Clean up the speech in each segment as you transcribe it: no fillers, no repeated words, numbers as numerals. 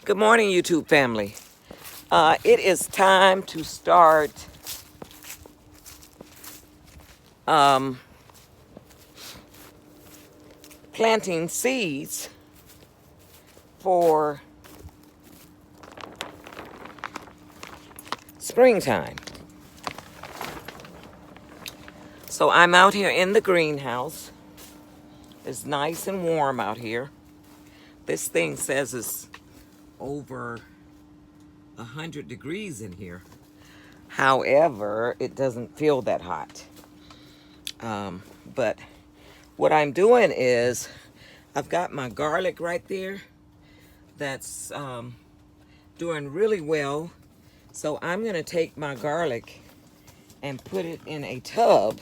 Good morning, YouTube family. It is time to start planting seeds for springtime. So I'm out here in the greenhouse. It's nice and warm out here. This thing says it's over 100 degrees in here. However, it doesn't feel that hot. But what I'm doing is I've got my garlic right there that's doing really well. So I'm going to take my garlic and put it in a tub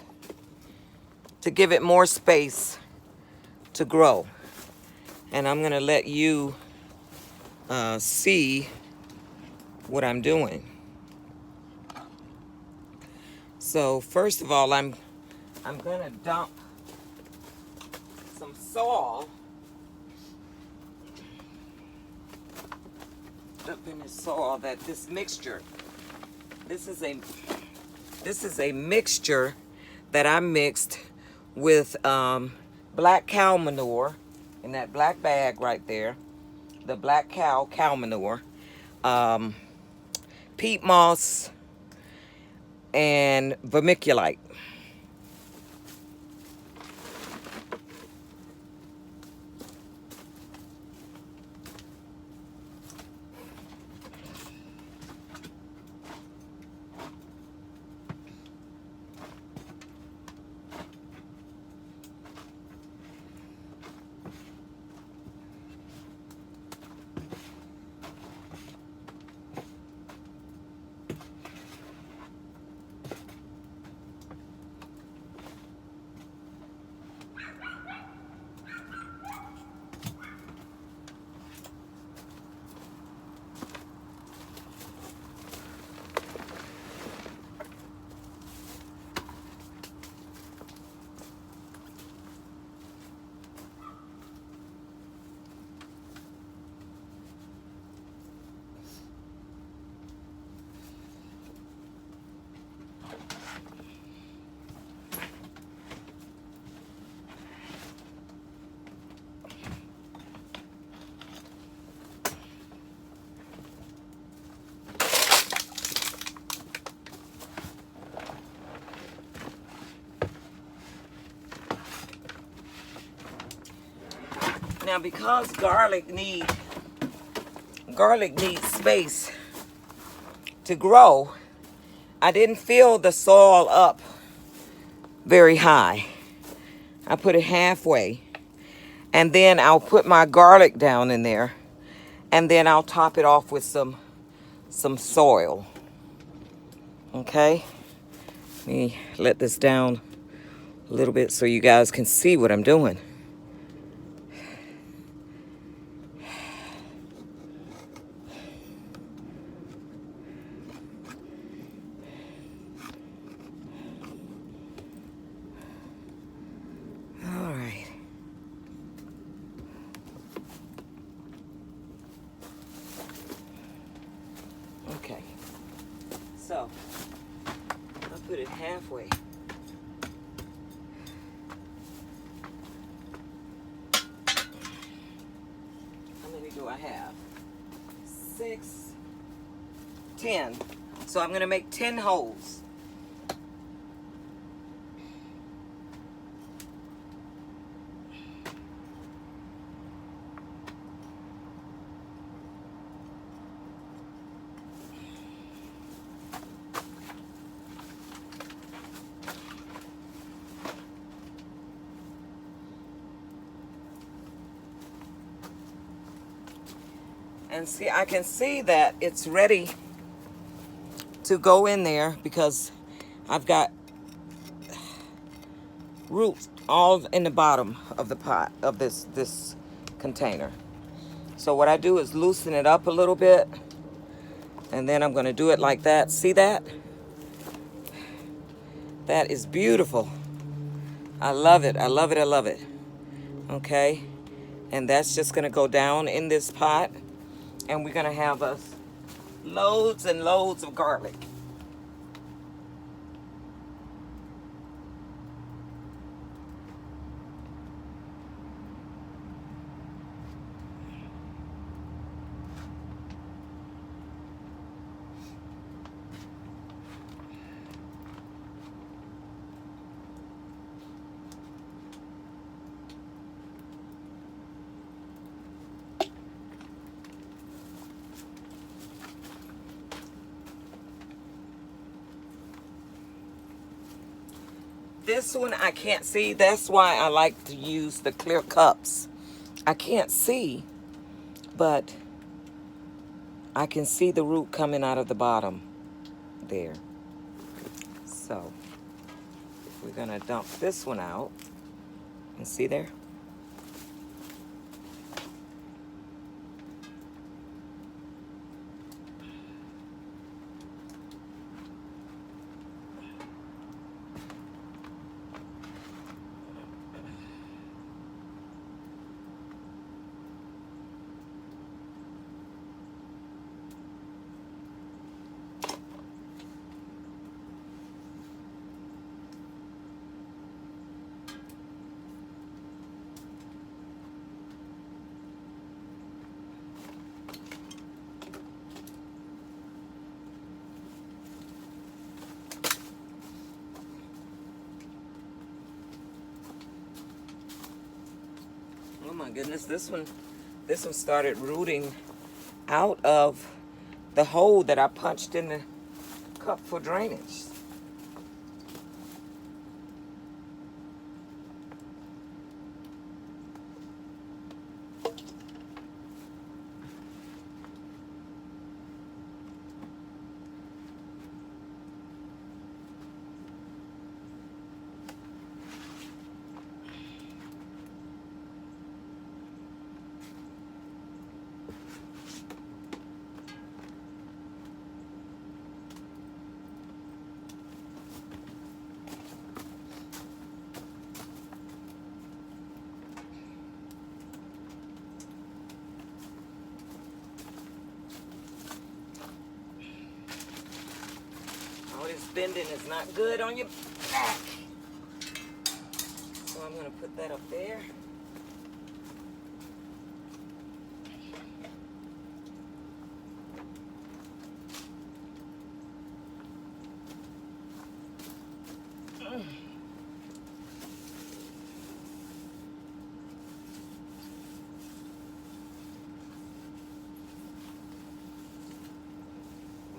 to give it more space to grow. And I'm going to let you see what I'm doing. So first of all, I'm going to dump some soil up in the soil. That this mixture, this is a mixture that I mixed with black cow manure in that black bag right there, the black cow manure, peat moss, and vermiculite. Now, because garlic needs space to grow, I didn't fill the soil up very high. I put it halfway, and then I'll put my garlic down in there, and then I'll top it off with some soil. Okay, let me let this down a little bit so you guys can see what I'm doing. Okay, so I'll put it halfway. How many do I have? 6, 10. So I'm going to make 10 holes. And see, I can see that it's ready to go in there because I've got roots all in the bottom of the pot of this container. So what I do is loosen it up a little bit, and then I'm going to do it like that. See that? That is beautiful. I love it. I love it. I love it. Okay, and that's just going to go down in this pot. And we're gonna have us loads and loads of garlic. This one I can't see. That's why I like to use the clear cups. I can't see, but I can see the root coming out of the bottom there. So we're gonna dump this one out. And see there? Oh my goodness, this one started rooting out of the hole that I punched in the cup for drainage. All this bending is not good on your back. So I'm gonna put that up there.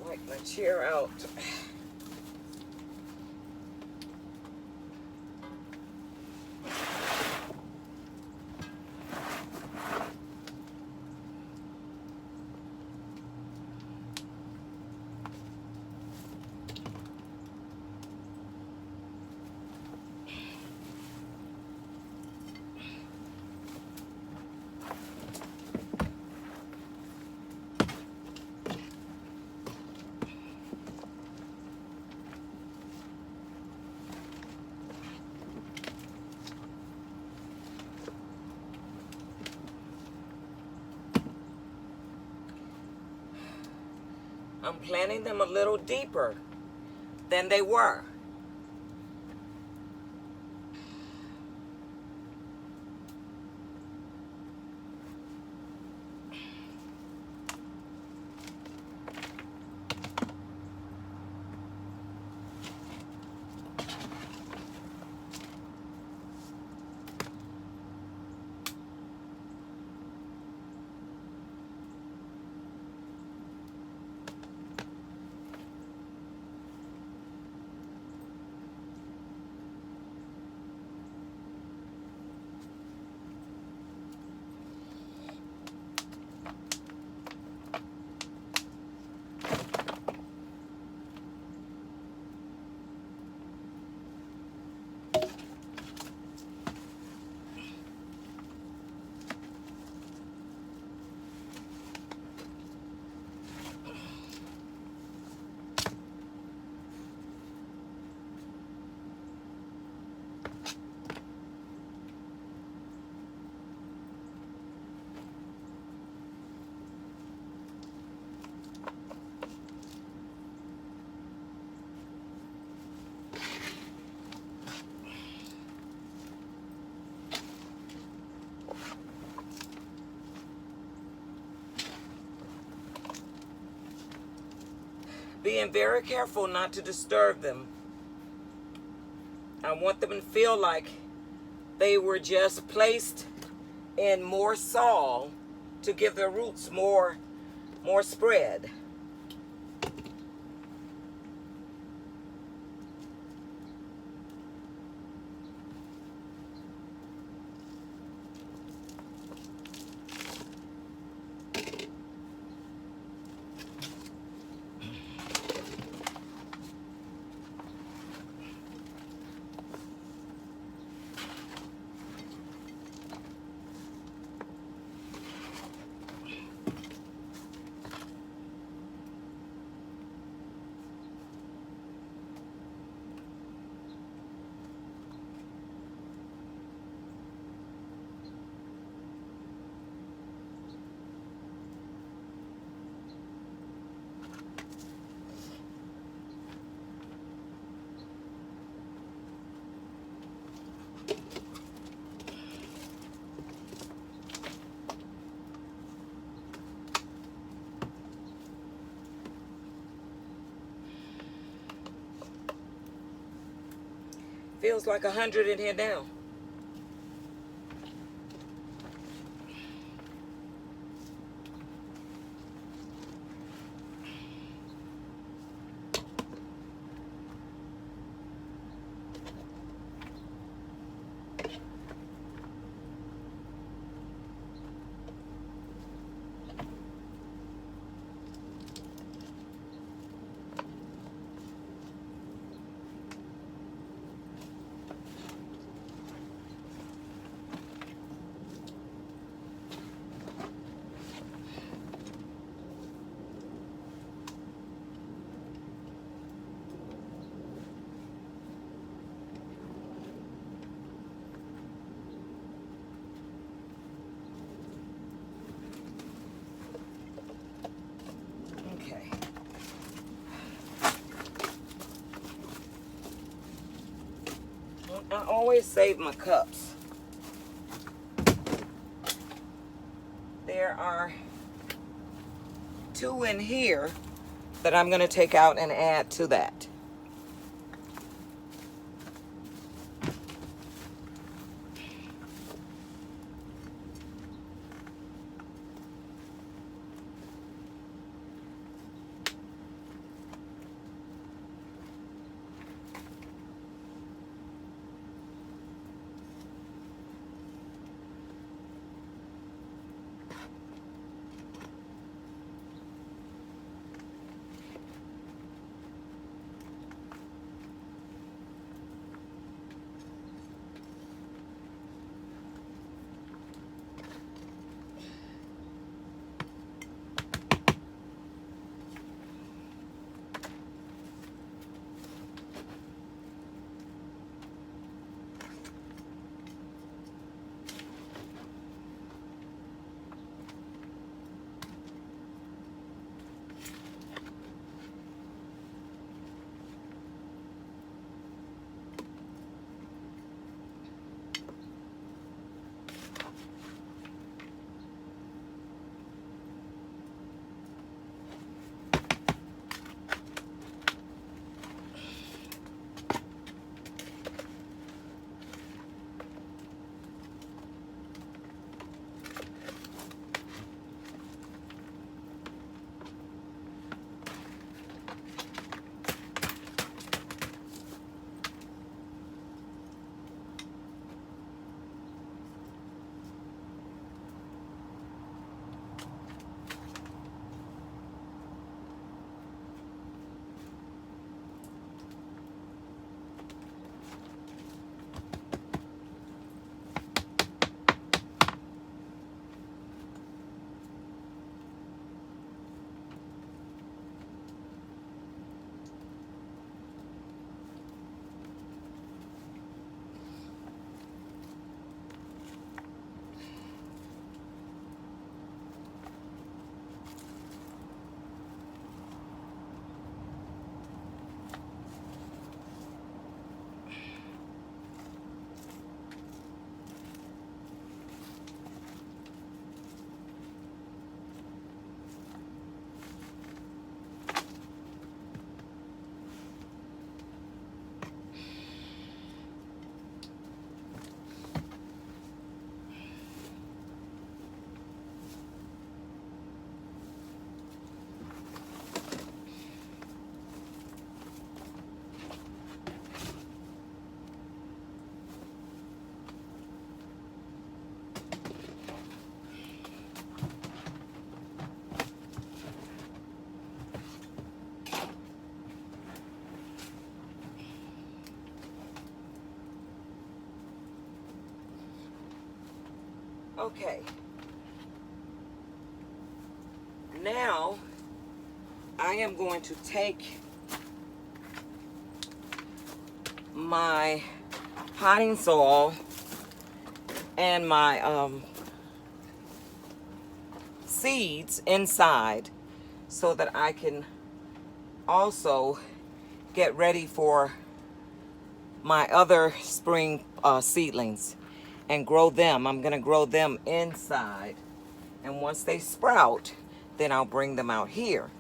Wipe my chair out. I'm planting them a little deeper than they were. being very careful not to disturb them. I want them to feel like they were just placed in more soil to give their roots more spread. Feels like 100 in here now. Okay. I always save my cups. There are 2 in here that I'm going to take out and add to that. Okay. Now, I am going to take my potting soil and my seeds inside so that I can also get ready for my other spring seedlings and grow them. I'm going to grow them inside, and once they sprout, then I'll bring them out here.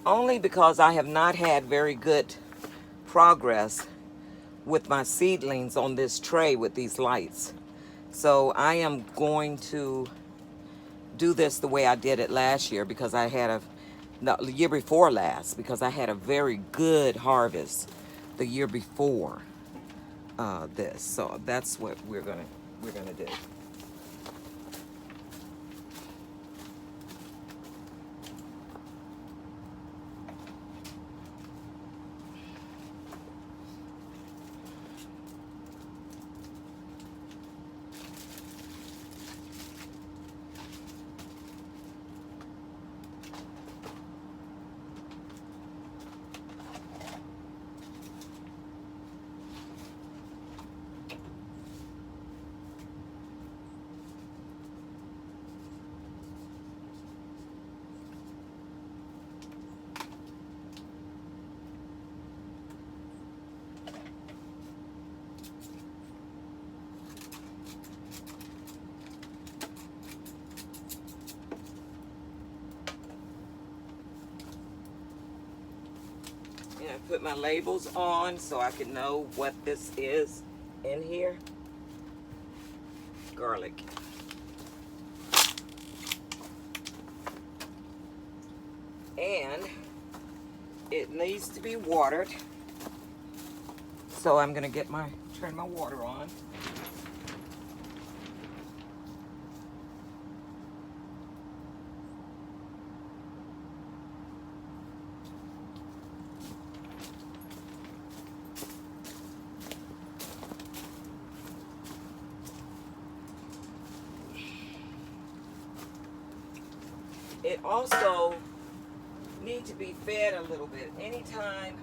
Only because I have not had very good progress with my seedlings on this tray with these lights. So I am going to do this the way I did it last year, because I had the year before last, because I had a very good harvest the year before this. So that's what we're gonna do. And I put my labels on so I can know what this is in here. Garlic. And it needs to be watered. So I'm gonna turn my water on. It also needs to be fed a little bit. Anytime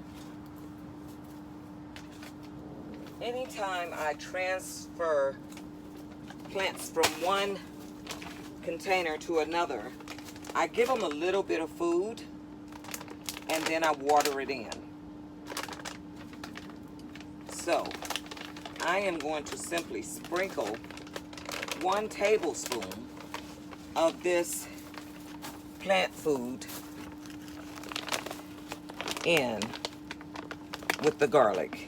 I transfer plants from one container to another, I give them a little bit of food and then I water it in. So I am going to simply sprinkle 1 tablespoon of this plant food in with the garlic.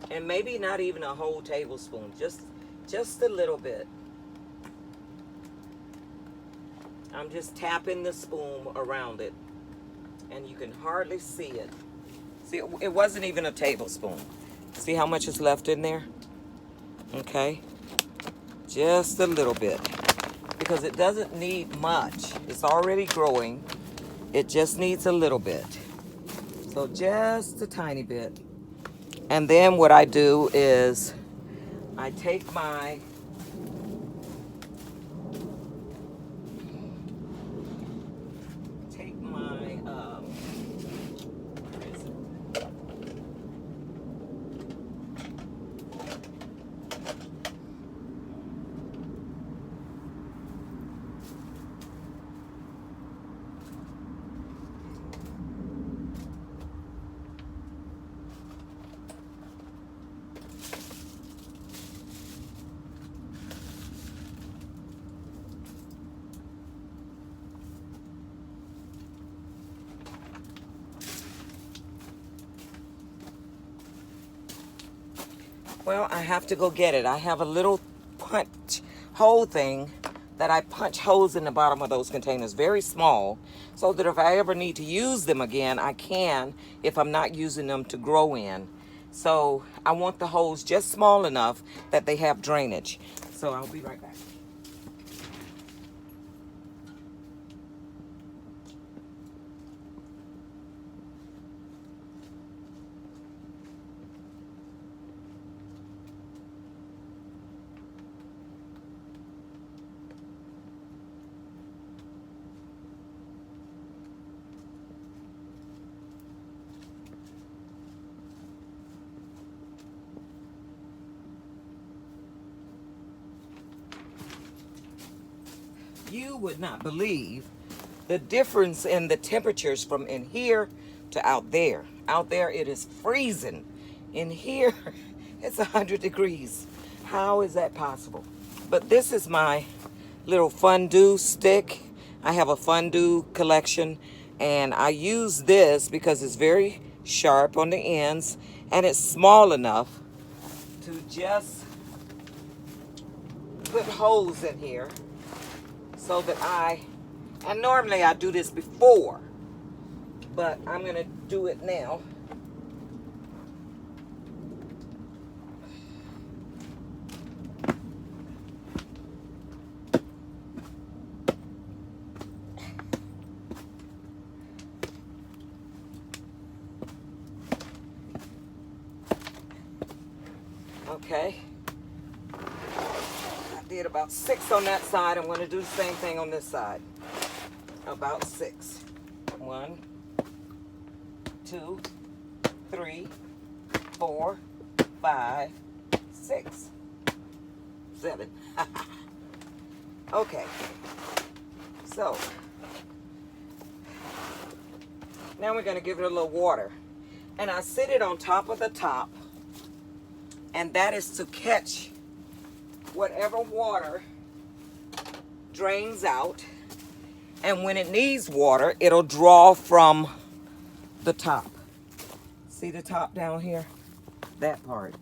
And maybe not even a whole tablespoon, just a little bit. I'm just tapping the spoon around it, and you can hardly see it. See, it wasn't even a tablespoon. See how much is left in there? Okay, just a little bit, because it doesn't need much. It's already growing. It just needs a little bit. So just a tiny bit. And then what I do is I take my where is it? Well, I have to go get it. I have a little punch hole thing that I punch holes in the bottom of those containers, very small, so that if I ever need to use them again, I can if I'm not using them to grow in. So I want the holes just small enough that they have drainage. So I'll be right back. You would not believe the difference in the temperatures from in here to out there. Out there it is freezing. In here it's 100 degrees. How is that possible? But this is my little fondue stick. I have a fondue collection, and I use this because it's very sharp on the ends and it's small enough to just put holes in here so that and normally I do this before, but I'm gonna do it now. Okay. I did about 6 on that side. I'm going to do the same thing on this side. About 6. 1, 2, 3, 4, 5, 6, 7. Okay. So now we're going to give it a little water. And I sit it on top of the top. And that is to catch whatever water drains out. And when it needs water, it'll draw from the top. See the top down here? That part.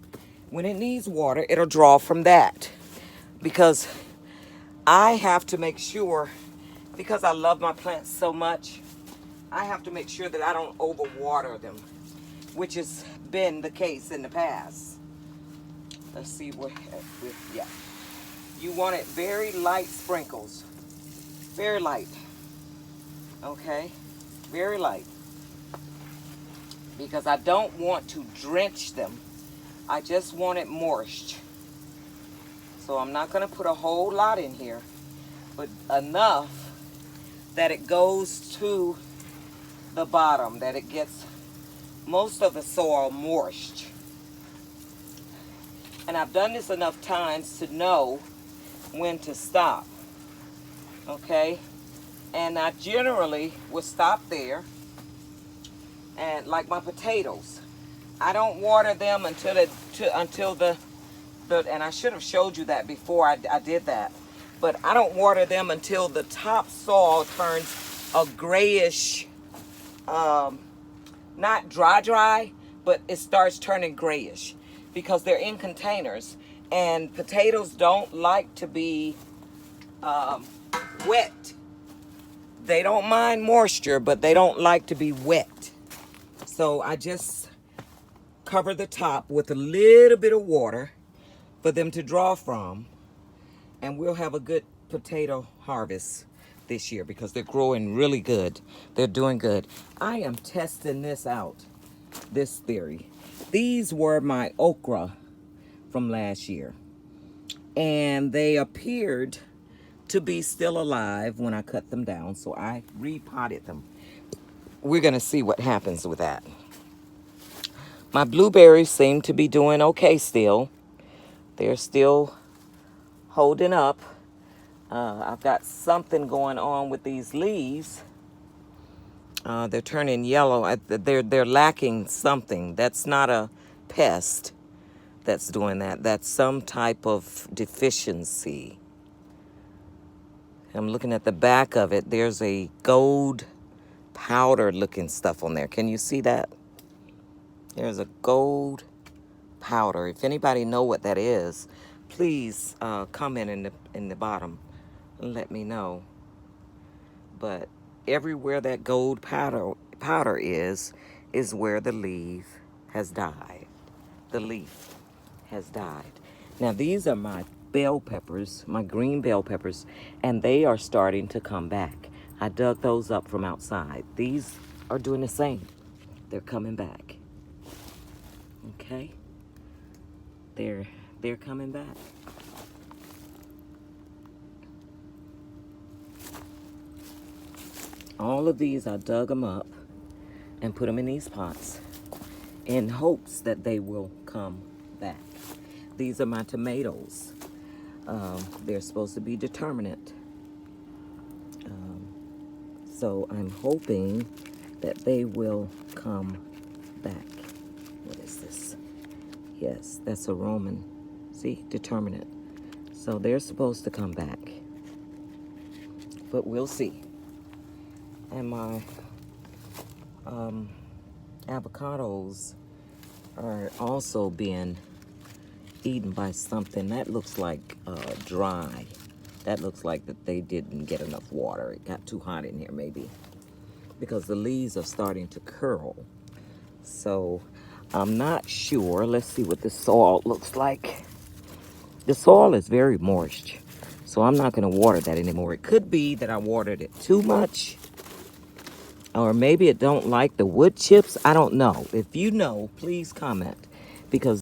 When it needs water, it'll draw from that. Because I have to make sure, because I love my plants so much, I have to make sure that I don't overwater them, which has been the case in the past. Let's see what, yeah. You want it very light sprinkles. Very light. Okay? Very light. Because I don't want to drench them. I just want it moist. So I'm not going to put a whole lot in here, but enough that it goes to the bottom, that it gets most of the soil moist. And I've done this enough times to know when to stop. Okay? And I generally will stop there. And like my potatoes, I don't water them until the and I should have showed you that before I did that. But I don't water them until the top soil turns a grayish, not dry, but it starts turning grayish. Because they're in containers, and potatoes don't like to be wet. They don't mind moisture, but they don't like to be wet. So I just cover the top with a little bit of water for them to draw from, and we'll have a good potato harvest this year because they're growing really good. They're doing good. I am testing this out, this theory. These were my okra from last year, and they appeared to be still alive when I cut them down, so I repotted them. We're going to see what happens with that. My blueberries seem to be doing okay still. They're still holding up. I've got something going on with these leaves. They're turning yellow. They're lacking something. That's not a pest that's doing that. That's some type of deficiency. I'm looking at the back of it. There's a gold powder looking stuff on there. Can you see that? There's a gold powder. If anybody know what that is, please comment in the bottom let me know. But everywhere that gold powder is where the leaf has died. The leaf has died. Now these are my bell peppers, my green bell peppers, and they are starting to come back. I dug those up from outside. These are doing the same. They're coming back. Okay? They're coming back. All of these, I dug them up and put them in these pots in hopes that they will come back. These are my tomatoes. They're supposed to be determinate. So I'm hoping that they will come back. What is this? Yes, that's a Roman. See, determinate. So they're supposed to come back. But we'll see. And my avocados are also being eaten by something that looks like dry. That looks like that they didn't get enough water. It got too hot in here maybe, because the leaves are starting to curl. So I'm not sure. Let's see what the soil looks like. The soil is very moist, so I'm not going to water that anymore. It could be that I watered it too much, or maybe it don't like the wood chips. I don't know. If you know, please comment, because